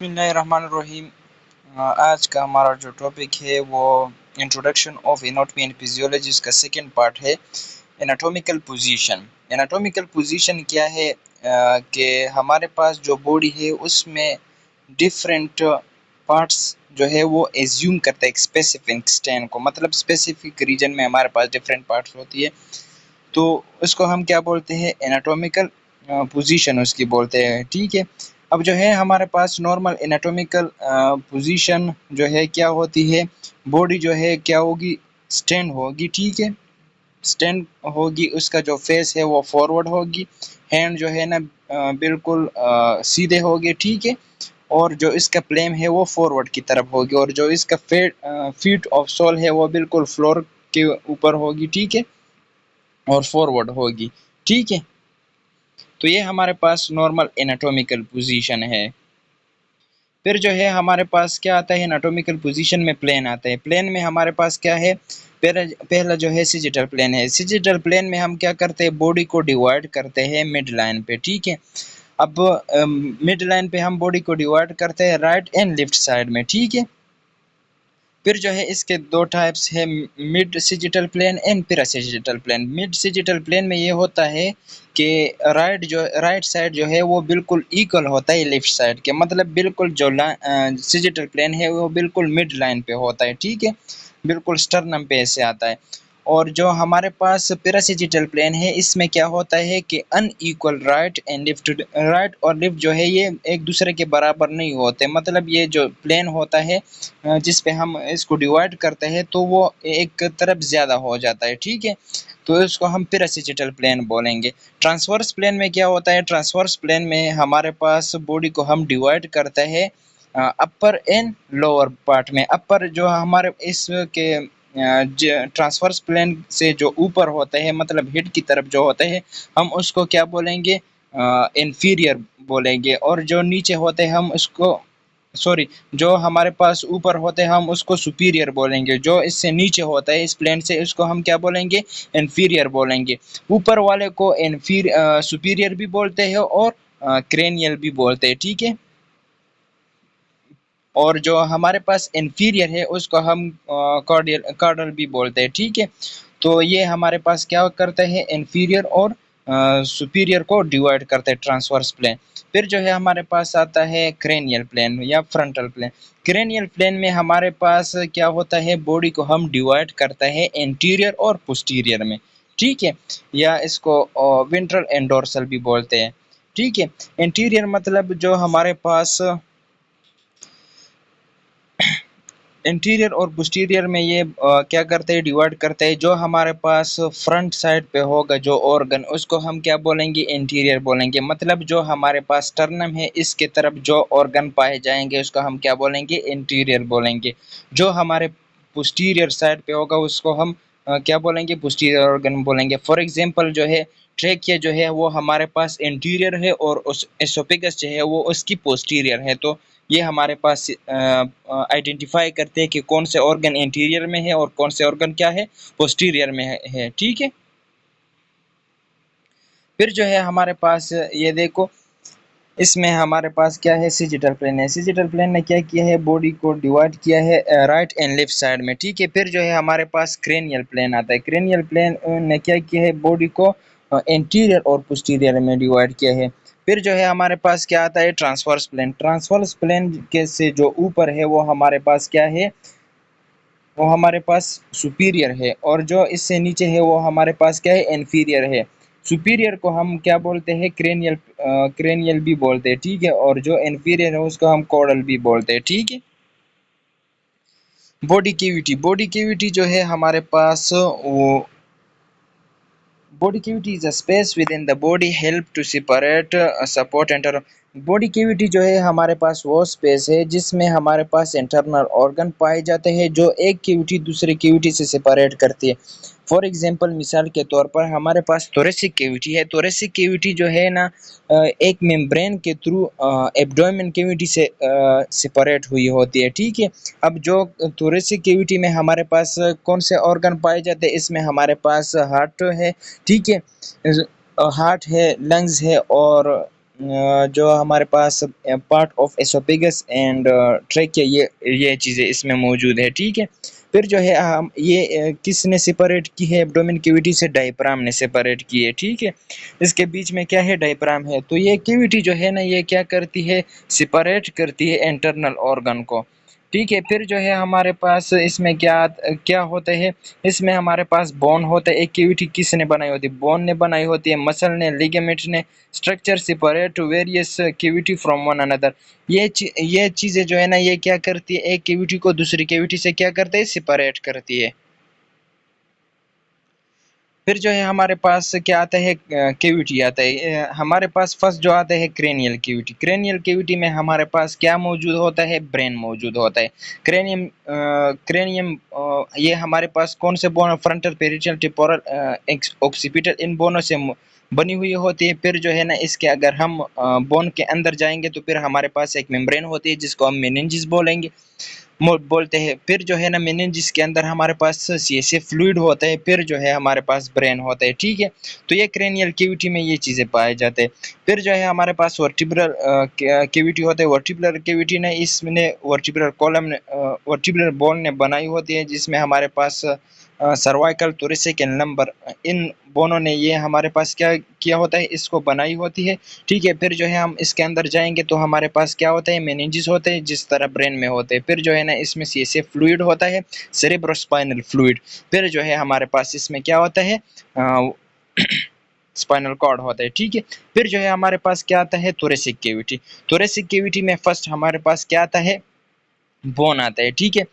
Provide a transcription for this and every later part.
बिस्मिल्लाहिर्रहमानिर्रहीम। आज का हमारा जो टॉपिक है वो introduction of anatomy and physiology का सेकंड पार्ट है। Anatomical position. एनाटॉमिकल पोजीशन क्या है कि हमारे पास जो बॉडी है उसमें डिफरेंट पार्ट्स जो है वो एज्यूम करता है एक स्पेसिफिक स्टैंड को, मतलब स्पेसिफिक रीजन में हमारे पास डिफरेंट पार्ट्स होती है, तो उसको हम क्या बोलते हैं, एनाटॉमिकल पोजीशन उसकी बोलते हैं। ठीक है, अब जो है हमारे पास नॉर्मल एनाटॉमिकल पोजीशन जो है क्या होती है, बॉडी जो है क्या होगी, स्टैंड होगी। ठीक है, स्टैंड होगी, उसका जो फेस है वो फॉरवर्ड होगी, हैंड जो है ना बिल्कुल सीधे होगे। ठीक है, और जो इसका प्लेन है वो फॉरवर्ड की तरफ होगी, और जो इसका फीट ऑफ सोल है वो बिल्कुल फ्लोर के ऊपर होगी। ठीक है, और फॉरवर्ड होगी। ठीक है, तो ये हमारे पास नॉर्मल एनाटॉमिकल पोजीशन है। फिर जो है हमारे पास क्या आता है, एनाटॉमिकल पोजीशन में प्लेन आता है। प्लेन में हमारे पास क्या है, पहला जो है सिजिटल प्लेन है। सिजिटल प्लेन में हम क्या करते हैं, बॉडी को डिवाइड करते हैं मिड लाइन पे। ठीक है, अब मिड लाइन पे हम बॉडी को डिवाइड करते हैं राइट एंड लेफ्ट साइड में। ठीक है, फिर जो है इसके दो टाइप्स है, mid sagittal plane and parasagittal plane. Mid sagittal plane में ये होता है कि राइट साइड जो है वो बिल्कुल इक्वल होता है लेफ्ट साइड के, मतलब बिल्कुल जो सिजिटल प्लेन है वो बिल्कुल मिड लाइन पे होता है। ठीक है, बिल्कुल स्टर्नम पे ऐसे आता है। और जो हमारे पास पैरासिजिटल प्लेन है, इसमें क्या होता है कि अनइक्वल राइट और लेफ्ट जो है ये एक दूसरे के बराबर नहीं होते, मतलब ये जो प्लेन होता है जिस पे हम इसको डिवाइड करते हैं तो वो एक तरफ ज़्यादा हो जाता है। ठीक है, तो इसको हम पैरासिजिटल प्लेन बोलेंगे। ट्रांसवर्स प्लेन में क्या होता है, ट्रांसवर्स प्लेन में हमारे पास बॉडी को हम डिवाइड करते हैं अपर एंड लोअर पार्ट में। अपर जो हमारे इसके ट्रांसवर्स प्लेन से जो ऊपर होते हैं, मतलब हेड की तरफ जो होते हैं, हम उसको क्या बोलेंगे, इंफीरियर बोलेंगे। और जो नीचे होते हैं हम उसको सॉरी जो हमारे पास ऊपर होते हैं हम उसको सुपीरियर बोलेंगे। जो इससे नीचे होता है इस प्लेन से, उसको हम क्या बोलेंगे, इन्फीरियर बोलेंगे। ऊपर वाले को सुपीरियर भी बोलते हैं और क्रेनियल भी बोलते हैं। ठीक है, और जो हमारे पास इन्फीरियर है उसको हम कॉर्डल भी बोलते हैं। ठीक है, तो ये हमारे पास क्या करते हैं, इन्फीरियर और सुपीरियर को डिवाइड करते हैं ट्रांसवर्स प्लेन। फिर जो है हमारे पास आता है क्रेनियल प्लेन या फ्रंटल प्लेन। क्रेनियल प्लेन में हमारे पास क्या होता है, बॉडी को हम डिवाइड करते हैं इंटीरियर और पोस्टीरियर में। ठीक है, या इसको वेंट्रल एंड डोर्सल भी बोलते हैं। ठीक है, इंटीरियर मतलब जो हमारे पास इंटीरियर और पोस्टीरियर में ये क्या करते हैं, डिवाइड करते हैं। जो हमारे पास फ्रंट साइड पे होगा जो ऑर्गन, उसको हम क्या बोलेंगे, इंटीरियर बोलेंगे। मतलब जो हमारे पास स्टर्नम है इसके तरफ जो ऑर्गन पाए जाएंगे उसको हम क्या बोलेंगे, इंटीरियर बोलेंगे। जो हमारे पोस्टीरियर साइड पे होगा उसको हम क्या बोलेंगे, पोस्टीरियर ऑर्गन बोलेंगे। फॉर एग्जांपल जो है ट्रेकिया जो है वो हमारे पास इंटीरियर है और उस एसोफेगस जो है वो उसकी पोस्टीरियर है। तो ये हमारे पास आइडेंटिफाई करते हैं कि कौन से ऑर्गन इंटीरियर में है और कौन से ऑर्गन क्या है, पोस्टीरियर में है। ठीक है, फिर जो है हमारे पास ये देखो, इसमें हमारे पास क्या है, सिजिटल प्लेन है। सिजिटल प्लेन ने क्या किया है, बॉडी को डिवाइड किया है राइट एंड लेफ्ट साइड में। ठीक है, फिर जो है हमारे पास क्रेनियल प्लेन आता है। क्रेनियल प्लेन ने क्या किया है, बॉडी को इंटीरियर और पोस्टीरियर में डिवाइड किया है। फिर जो है हमारे पास क्या आता है, ट्रांसवर्स प्लेन। ट्रांसवर्स प्लेन के से जो ऊपर है वो हमारे पास क्या है, वो हमारे पास सुपीरियर है, और जो इससे नीचे है वो हमारे पास क्या है, इन्फीरियर है। सुपीरियर को हम क्या बोलते हैं, क्रेनियल भी बोलते हैं। ठीक है, और जो इन्फीरियर है उसको हम कॉर्डल भी बोलते हैं। ठीक है, बॉडी कैविटी जो है हमारे पास वो body cavity is a space within the body help to separate support enter. Body cavity जो है हमारे पास वो स्पेस है जिसमें हमारे पास इंटरनल ऑर्गन पाए जाते हैं जो एक कैविटी दूसरे कैविटी से सेपरेट करती है। फॉर एग्जांपल, मिसाल के तौर पर हमारे पास थोरेसिक कैविटी है। थोरेसिक कैविटी जो है ना एक मेम्ब्रेन के थ्रू एब्डोमेन कैविटी से सेपरेट हुई होती है। ठीक है, अब जो थोरेसिक कैविटी में हमारे पास कौन से ऑर्गन पाए जाते हैं, इसमें हमारे पास हार्ट है। ठीक है, हार्ट है, लंग्स है और जो हमारे पास part of oesophagus and trachea, ये चीज़ें इसमें मौजूद है, ठीक है। फिर जो है हम ये किसने सेपरेट की है एब्डोमेन कैविटी से? डायफ्राम ने सेपरेट की है, ठीक है। इसके बीच में क्या है? डायफ्राम है। तो ये कैविटी जो है ना, ये क्या करती है? सेपरेट करती है इंटरनल ऑर्गन को, ठीक है। फिर जो है हमारे पास इसमें क्या क्या होता है? इसमें हमारे पास बोन होता है। एक कैविटी किसने बनाई होती है? बोन ने बनाई होती है, मसल ने, लिगामेंट ने। Structure separate various cavity from one another. ये चीज़ें जो है ना, ये क्या करती है? एक कैविटी को दूसरी कैविटी से क्या करते हैं? सेपरेट करती है। फिर जो है हमारे पास क्या आता है? कैविटी आता है। हमारे पास फर्स्ट जो आता है क्रेनियल कैविटी। क्रेनियल कैविटी में हमारे पास क्या मौजूद होता है? ब्रेन मौजूद होता है। क्रेनियम ये हमारे पास कौन से bone? Frontal, parietal, temporal, occipital, इन बोनों से बनी हुई होती है। फिर जो है ना, इसके अगर हम बोन के अंदर जाएंगे तो फिर हमारे पास एक मेम्ब्रेन होती है जिसको हम मेनिंजेस बोलेंगे, बोलते हैं। फिर जो है ना, मेनिंजेस के अंदर हमारे पास सीएसए फ्लूइड होता है। फिर जो है हमारे पास ब्रेन होता है, ठीक है। तो ये क्रेनियल कैविटी में ये चीज़ें पाए जाते हैं। फिर जो है हमारे पास वर्टिब्रल कैविटी होता है। वर्टिब्रल कैविटी ने इसने वर्टिब्रल कॉलम ने वर्टिब्रल बोन ने बनाई होती है, जिसमें हमारे पास cervical, thoracic and lumbar, in Bono ने ये हमारे पास क्या किया होता है? इसको बनाई होती है, ठीक है। फिर जो है हम इसके अंदर जाएंगे तो हमारे पास क्या होता है? मेनिंजेस होते हैं, जिस तरह ब्रेन में होते हैं। फिर जो है ना, इसमें सीएसए फ्लूइड होता है, सेरेब्रोस्पाइनल फ्लूइड। फिर जो है हमारे पास इसमें क्या होता है? स्पाइनल कॉर्ड होता है, ठीक है। फिर जो है हमारे पास क्या आता है? Thoracic cavity. थोरेसिक कैविटी में फर्स्ट हमारे पास क्या आता है? बोन आता है, ठीक है।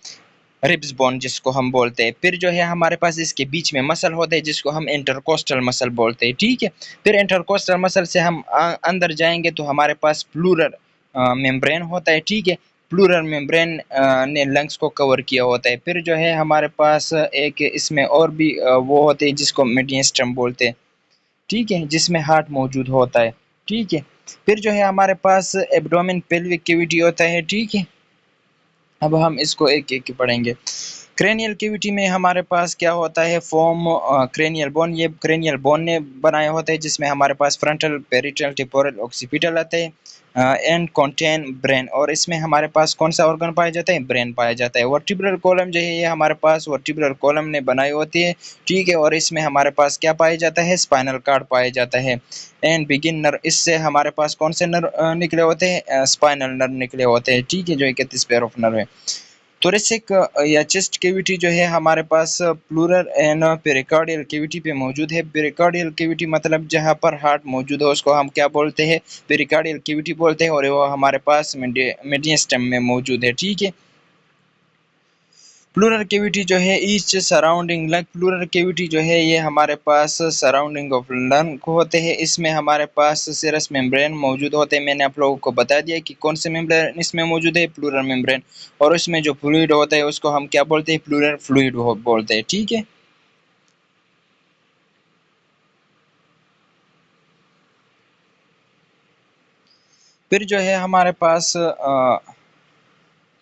रिब्स बोन जिसको हम बोलते हैं। फिर जो है हमारे पास इसके बीच में मसल होते हैं जिसको हम इंटरकोस्टल मसल बोलते हैं, ठीक है। फिर इंटरकोस्टल मसल से हम अंदर जाएंगे तो हमारे पास प्लूरल मेम्ब्रेन होता है, ठीक है। प्लूरल मेम्ब्रेन ने लंग्स को कवर किया होता है। फिर जो है हमारे पास एक इसमें और भी वो होते हैं जिसको मीडियस्टम बोलते हैं, ठीक है, जिसमें हार्ट मौजूद होता है, ठीक है। फिर जो है हमारे पास एब्डोमेन पेल्विक कैविटी होता है, ठीक है। अब हम इसको एक एक पढ़ेंगे। क्रेनियल कैविटी में हमारे पास क्या होता है? Form cranial bone. ये क्रेनियल बोन ने बनाया होता है, जिसमें हमारे पास फ्रंटल, पेरिटल, टेम्पोरल, ऑक्सीपिटल आते हैं एंड कंटेन ब्रेन। और इसमें हमारे पास कौन सा ऑर्गन पाया जाता है? ब्रेन पाया जाता है। वर्टिब्रल कॉलम जो है ये हमारे पास वर्टिब्रल कॉलम ने बनाई होती है, ठीक है। और इसमें हमारे पास क्या पाया जाता है? स्पाइनल कार्ड पाया जाता है एंड बिगिन नर्व। इससे हमारे पास कौन से नर्व निकले होते हैं? स्पाइनल नर्व निकले होते हैं, ठीक है, जो 31 पेयर ऑफ नर्व है। थोरेसिक या चेस्ट कैविटी जो है हमारे पास प्लूरल एंड पेरिकार्डियल कैविटी पे मौजूद है। पेरिकार्डियल कैविटी मतलब जहाँ पर हार्ट मौजूद हो उसको हम क्या बोलते हैं? पेरिकार्डियल कैविटी बोलते हैं। और वो हमारे पास मीडियस्टम में मौजूद है, ठीक है। प्लूरल कैविटी जो है each surrounding lung. Pleural cavity जो है ये हमारे पास सराउंडिंग ऑफ लंग होते हैं। इसमें हमारे पास सिरस मेम्ब्रेन मौजूद होते हैं। मैंने आप लोगों को बता दिया कि कौन से मेम्ब्रेन इसमें मौजूद है? Pleural membrane. और इसमें जो फ्लूइड होता है उसको हम क्या बोलते हैं? प्लूरल फ्लूइड बोलते हैं, ठीक है। फिर जो है हमारे पास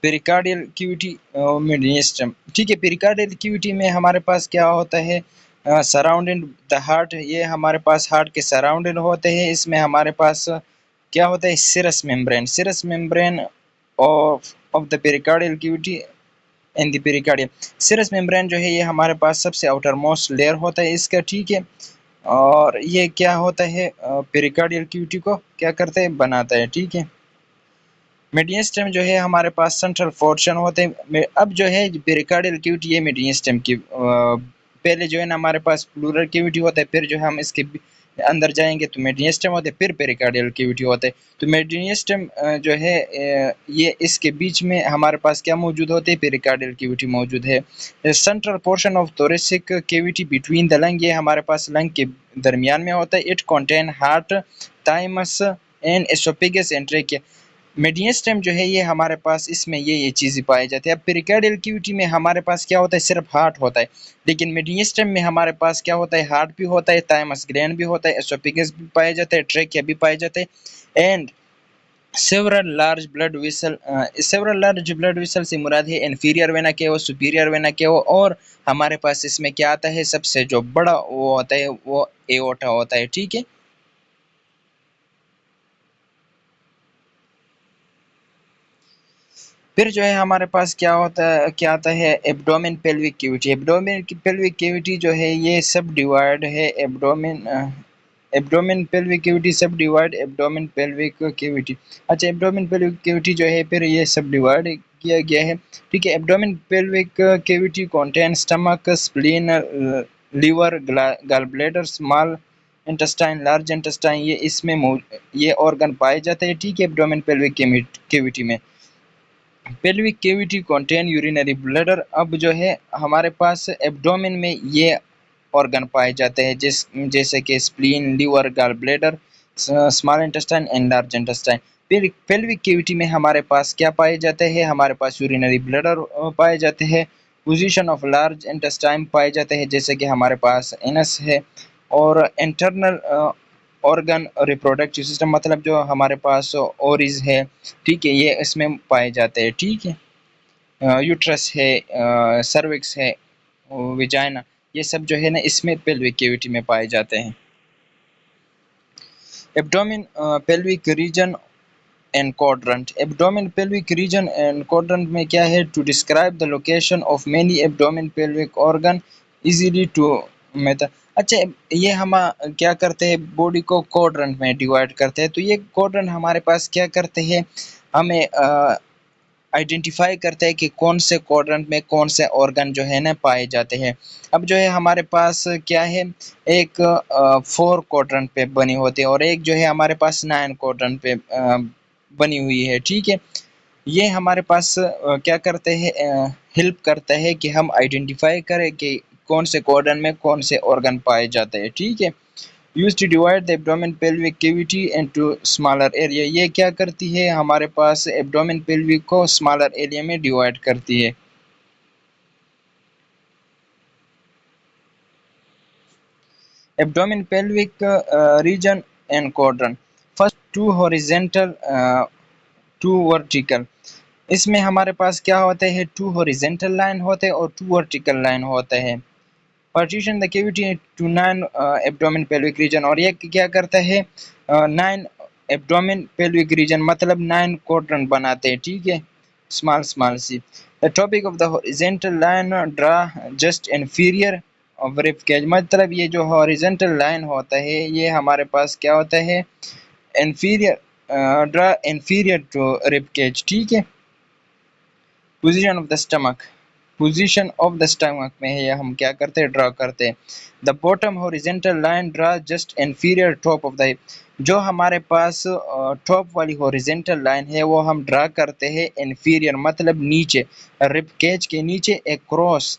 पेरिकार्डियल कैविटी मीडियस्टम, ठीक है। पेरिकार्डियल कैविटी में हमारे पास क्या होता है? Surrounding the heart. ये हमारे पास हार्ट के सराउंडेड होते हैं। इसमें हमारे पास क्या होता है? Serous membrane. Serous membrane of the pericardial cavity and the pericardium. Serous membrane जो है ये हमारे पास सबसे आउटर मोस्ट लेयर होता है इसका, ठीक है। और ये क्या होता है? पेरिकार्डियल कैविटी को क्या करता है? बनाता है, ठीक है। मीडियन जो है हमारे पास सेंट्रल पोर्शन होते हैं। अब जो है पेरिकार्डियल कैविटी ये मीडियन की पहले जो है ना हमारे पास प्लूरल कैविटी होता है। फिर जो है हम इसके अंदर जाएंगे तो मीडियन होते हैं, फिर पेरिकार्डियल कैविटी होता है। तो मीडियन जो है ये इसके बीच में हमारे पास क्या मौजूद होते हैं? पेरिकार्डियल कैविटी मौजूद है। Central portion of thoracic cavity between the lung. ये हमारे पास लंग के दरमियान में होता है। It contain heart, thymus and oesophagus and trachea. Median जो है ये हमारे पास इसमें ये चीज़ें पाई जाती है। अब पेरिकार्डियल कैविटी में हमारे पास क्या होता है? सिर्फ हार्ट होता है। लेकिन मीडियन में हमारे पास क्या होता है? हार्ट भी होता है, थाइमस ग्लैंड भी होता है, एसोफेगस भी पाया जाता है, ट्रेकिया भी पाया जाता है and several large blood vessel. Several large blood vessel से मुराद है इन्फीरियर वेना के हो, सुपीरियर वेना के हो। और हमारे पास इसमें क्या आता है? सबसे जो बड़ा वो होता है वो एओर्टा होता है, ठीक है। फिर जो है हमारे पास क्या आता है एब्डोमेन पेल्विक कैविटी। एब्डोमेन की पेल्विक कैविटी जो है ये सब डिवाइड है एब्डोमेन पेल्विक कैविटी सब डिवाइड एब्डोमेन पेल्विक कैविटी। अच्छा, एब्डोमेन पेल्विक कैविटी जो है फिर ये सब डिवाइड किया गया है। ठीक है, abdomen pelvic cavity contain stomach, spleen, liver, gall bladder, small intestine, large intestine, ये ऑर्गन पाए जाते हैं। ठीक है, एब्डोमेन पेल्विक कैविटी में pelvic cavity contain urinary bladder. अब जो है हमारे पास एब्डोमेन में ये ऑर्गन पाए जाते हैं जैसे कि spleen, liver, gall bladder, small intestine and large intestine. फिर पेल्विक कैविटी में हमारे पास क्या पाए जाते हैं, हमारे पास यूरिनरी ब्लैडर पाए जाते हैं, पोजीशन ऑफ लार्ज इंटेस्टाइन पाए जाते हैं जैसे कि हमारे पास एनस है, और इंटरनल ऑर्गन रिप्रोडक्टिव सिस्टम मतलब जो हमारे पास ओरिज है। ठीक है, ये इसमें पाए जाते हैं। ठीक है, यूट्रस है, सर्विक्स है, विजाइना, ये सब जो है ना इसमें पेल्विक कैविटी में पाए जाते हैं। Abdomen pelvic region and quadrant. Abdomen pelvic region and quadrant में क्या है, to describe the location of many abdomen pelvic organ easily two method. अच्छा, ये हम क्या करते हैं, बॉडी को क्वाड्रेंट में डिवाइड करते हैं। तो ये क्वाड्रेंट हमारे पास क्या करते हैं, हमें आइडेंटिफाई करते हैं कि कौन से क्वाड्रेंट में कौन से ऑर्गन जो है ना पाए जाते हैं। अब जो है हमारे पास क्या है, एक 4 क्वाड्रेंट पे बनी होती है और एक जो है हमारे पास 9 क्वाड्रेंट पे बनी हुई है। ठीक है, ये हमारे पास क्या करते हैं, हेल्प करता है कि हम आइडेंटिफाई करें कि कौन से क्वाड्रेंट में कौन से ऑर्गन पाए जाते हैं। ठीक है, used to divide the abdomen pelvic cavity into smaller area। ये क्या करती है, हमारे पास abdomen pelvic को smaller area में डिवाइड करती है। abdomen pelvic region and quadrant, first 2 horizontal, 2 vertical। इसमें हमारे पास क्या होते हैं, 2 horizontal लाइन होते हैं और 2 vertical लाइन होते हैं। partition the cavity to 9 abdomen pelvic region, और ये क्या करता है, 9 abdomen pelvic region मतलब 9 quadrant बनाते हैं। ठीक है, small small C. The topic of the horizontal line draw just inferior of rib cage, मतलब ये जो हॉरिजॉन्टल लाइन होता है ये हमारे पास क्या होता है, inferior, draw inferior to rib cage. ठीक है, position of the stomach, position of the stomach में है हम क्या करते हैं, ड्रा करते हैं। The bottom horizontal line draw just inferior top of the hip, जो हमारे पास टॉप वाली हॉरिजॉन्टल लाइन है वो हम ड्रा करते हैं इंफीरियर मतलब नीचे, रिब केज के नीचे across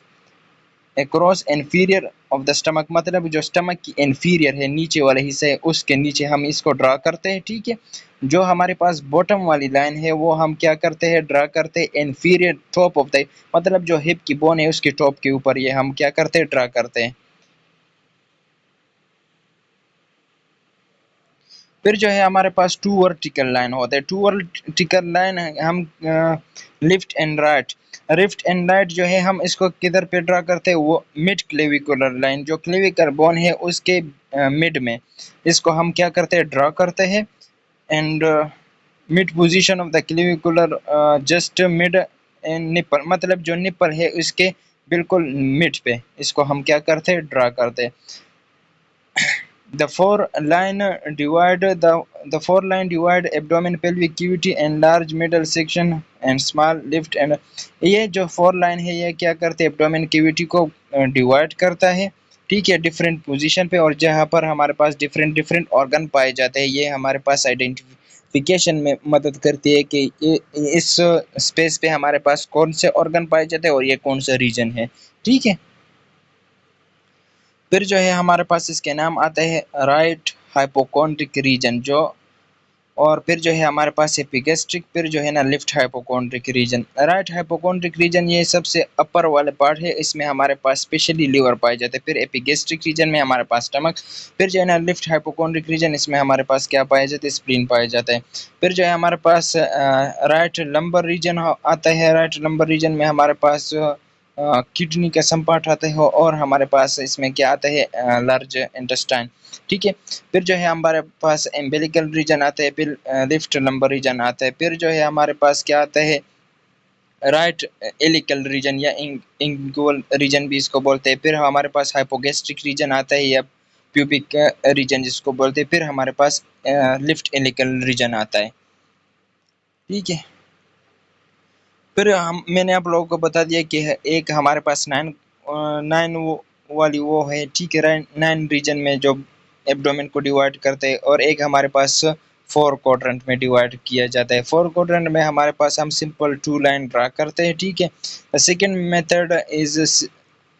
inferior of the stomach, मतलब जो स्टमक की इंफीरियर है नीचे वाले हिस्से उसके नीचे हम इसको ड्रा करते हैं। ठीक है, जो हमारे पास बॉटम वाली लाइन है वो हम क्या करते हैं, ड्रा करते हैं इंफीरियर टॉप ऑफ द, मतलब जो हिप की बोन है उसके टॉप के ऊपर ये हम क्या करते हैं, ड्रा करते हैं। फिर जो है हमारे पास 2 वर्टिकल लाइन होते हैं। 2 वर्टिकल लाइन हम left and right, left and right जो है हम इसको किधर पे ड्रा करते हैं, वो मिड क्लेविकुलर लाइन, जो क्लेविकल बोन है उसके मिड में इसको हम क्या करते हैं, ड्रा करते हैं। And mid position of the clavicular just mid and nipple, मतलब जो निपल है उसके बिल्कुल मिड पे इसको हम क्या करते हैं, ड्रा करते हैं। The four line divide abdomen pelvic cavity and large middle section and small left and, ये जो 4 लाइन है ये क्या करते हैं, एब्डोमेन कैविटी को डिवाइड करता है। ठीक है, डिफरेंट पोजीशन पे और जहाँ पर हमारे पास डिफरेंट डिफरेंट ऑर्गन पाए जाते हैं, ये हमारे पास आइडेंटिफिकेशन में मदद करती है कि इस स्पेस पे हमारे पास कौन से ऑर्गन पाए जाते हैं और ये कौन सा रीजन है। ठीक है, फिर जो है हमारे पास इसके नाम आते हैं राइट हाइपोकोंड्रिक रीजन, जो और फिर जो है हमारे पास एपिगैस्ट्रिक, फिर जो है ना लेफ्ट हाइपोकोंड्रिक रीजन। राइट हाइपोकोंड्रिक रीजन ये सबसे अपर वाले पार्ट है, इसमें हमारे पास स्पेशली लीवर पाए जाते हैं। फिर एपिगैस्ट्रिक रीजन में हमारे पास स्टमक, फिर जो है ना लेफ्ट हाइपोकोंड्रिक रीजन, इसमें हमारे पास क्या पाए जाते हैं, स्प्लीन पाए जाते हैं। फिर जो है हमारे पास राइट लंबर रीजन आता है। राइट लंबर रीजन में हमारे पास किडनी का सम पार्ट आता है और हमारे पास इसमें क्या आता है, लार्ज इंटेस्टाइन। ठीक है, फिर जो है हमारे पास एम्बिलिकल रीजन आता है, फिर लेफ्ट लंबर रीजन आता है। फिर जो है हमारे पास क्या आता है, राइट एलिकल रीजन या इंगुअल रीजन भी इसको बोलते हैं। फिर हमारे पास हाइपोगैस्ट्रिक रीजन आता है या प्यूबिक रीजन जिसको बोलते हैं। फिर हमारे पास लिफ्ट एलिकल रीजन आता है, ठीक है। फिर हम मैंने आप लोगों को बता दिया कि एक हमारे पास नाइन वाली वो है, ठीक है, नाइन रीजन में जो एब्डोमेन को डिवाइड करते हैं, और एक हमारे पास फोर क्वाड्रेंट में डिवाइड किया जाता है। फोर क्वाड्रेंट में हमारे पास हम सिंपल टू लाइन ड्रा करते हैं, ठीक है। The second method is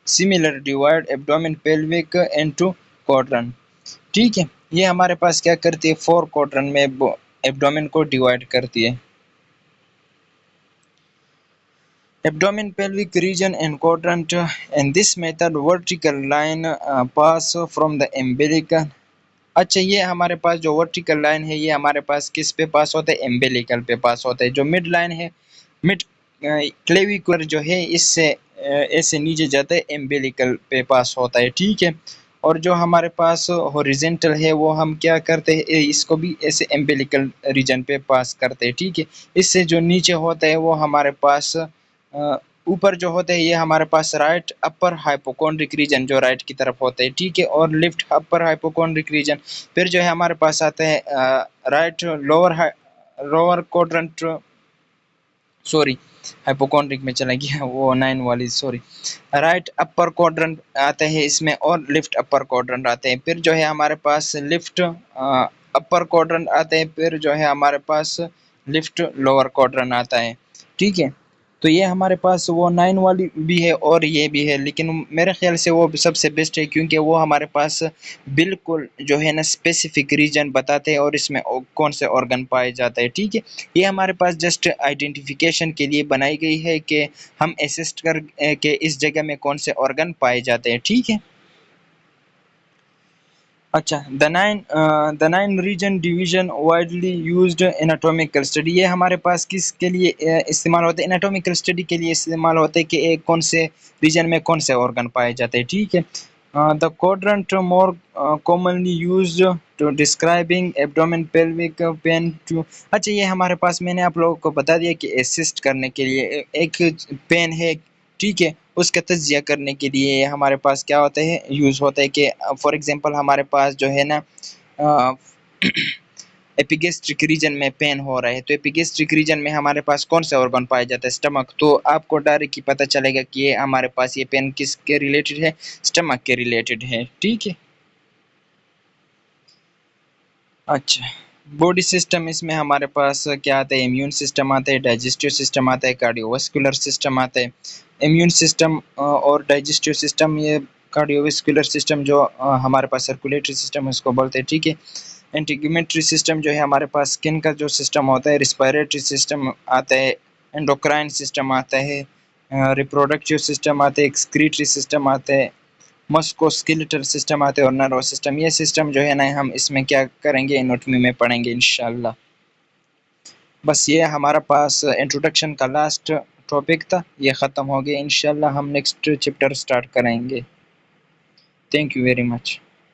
similar, divide abdomen pelvic into quadrant, ठीक है। ये हमारे पास क्या करती है, फोर क्वाड्रेंट में एब्डोमेन को डिवाइड करती है। Abdomen pelvic region and quadrant. In this method vertical line pass from the umbilical। अच्छा, ये हमारे पास जो वर्टिकल लाइन है ये हमारे पास किस पे पास होता है, एम्बिलिकल पे पास होता है। जो मिड लाइन है, मिड क्लेविकुलर जो है इससे ऐसे नीचे जाता है, एम्बिलिकल पे पास होता है, ठीक है। और जो हमारे पास हॉरिजेंटल है वो हम क्या करते हैं, इसको भी ऐसे एम्बिलिकल रीजन पे पास करते हैं, ठीक है। इससे जो नीचे होता है वो हमारे पास ऊपर जो होते हैं ये हमारे पास राइट अपर हाइपोकोंड्रिक रीजन जो राइट की तरफ होते हैं, ठीक है, और लेफ्ट अपर हाइपोकोंड्रिक रीजन। फिर जो है हमारे पास आता है राइट लोअर क्वाड्रेंट, सॉरी हाइपोकोंड्रिक में चला गया वो नाइन वाली, सॉरी। राइट अपर क्वाड्रेंट आते हैं इसमें, और लेफ्ट अपर क्वाड्रेंट आते हैं। फिर जो है हमारे पास लिफ्ट अपर क्वाड्रेंट आते हैं। फिर जो है हमारे पास लिफ्ट लोअर क्वाड्रेंट आता है, ठीक है। तो ये हमारे पास वो नाइन वाली भी है और ये भी है, लेकिन मेरे ख्याल से वो सबसे बेस्ट है, क्योंकि वो हमारे पास बिल्कुल जो है ना स्पेसिफिक रीजन बताते हैं और इसमें कौन से ऑर्गन पाए जाते हैं, ठीक है। ये हमारे पास जस्ट आइडेंटिफिकेशन के लिए बनाई गई है कि हम असिस्ट कर के इस जगह में कौन से ऑर्गन पाए जाते हैं, ठीक है। अच्छा, the nine region division widely used in anatomical study. ये हमारे पास किसके लिए इस्तेमाल होते हैं, एनाटॉमिकल स्टडी के लिए इस्तेमाल होते हैं कि एक कौन से रीजन में कौन से ऑर्गन पाए जाते हैं, ठीक है। The quadrant more commonly used to describing abdomen pelvic pain too. अच्छा, ये हमारे पास मैंने आप लोगों को बता दिया कि असिस्ट करने के लिए एक पेन है, ठीक है, उसका तज्जिया करने के लिए हमारे पास क्या होता है, यूज़ होता है कि फॉर एग्जांपल हमारे पास जो है ना एपिगेस्ट्रिक रीजन में पेन हो रहा है, तो एपिगेस्ट्रिक रीजन में हमारे पास कौन सा ऑर्गन पाया जाता है, स्टमक। तो आपको डायरेक्ट ही पता चलेगा कि ये हमारे पास ये पेन किसके रिलेटेड है, स्टमक के रिलेटेड है, ठीक है। अच्छा, बॉडी सिस्टम इसमें हमारे पास क्या आता है, इम्यून सिस्टम आता है, डाइजेस्टिव सिस्टम आता है, कार्डियोवास्कुलर सिस्टम आता है। इम्यून सिस्टम और डाइजेस्टिव सिस्टम, ये कार्डियोवास्कुलर सिस्टम जो हमारे पास सर्कुलेटरी सिस्टम है उसको बोलते हैं, ठीक है। इंटीग्यूमेटरी सिस्टम जो है हमारे पास स्किन का जो सिस्टम होता है, रिस्पायरेटरी सिस्टम आता है, एंडोक्राइन सिस्टम आता है, रिप्रोडक्टिव सिस्टम आते हैं, एक्सक्रीटरी सिस्टम आते हैं, मस्कुलोस्केलेटल सिस्टम आते हैं, और नर्वस सिस्टम। ये सिस्टम जो है ना हम इसमें क्या करेंगे, एनाटॉमी में पढ़ेंगे इंशाल्लाह। बस ये हमारा पास इंट्रोडक्शन का लास्ट टॉपिक था, ये ख़त्म हो गया। इंशाल्लाह हम नेक्स्ट चैप्टर स्टार्ट करेंगे। Thank you very much.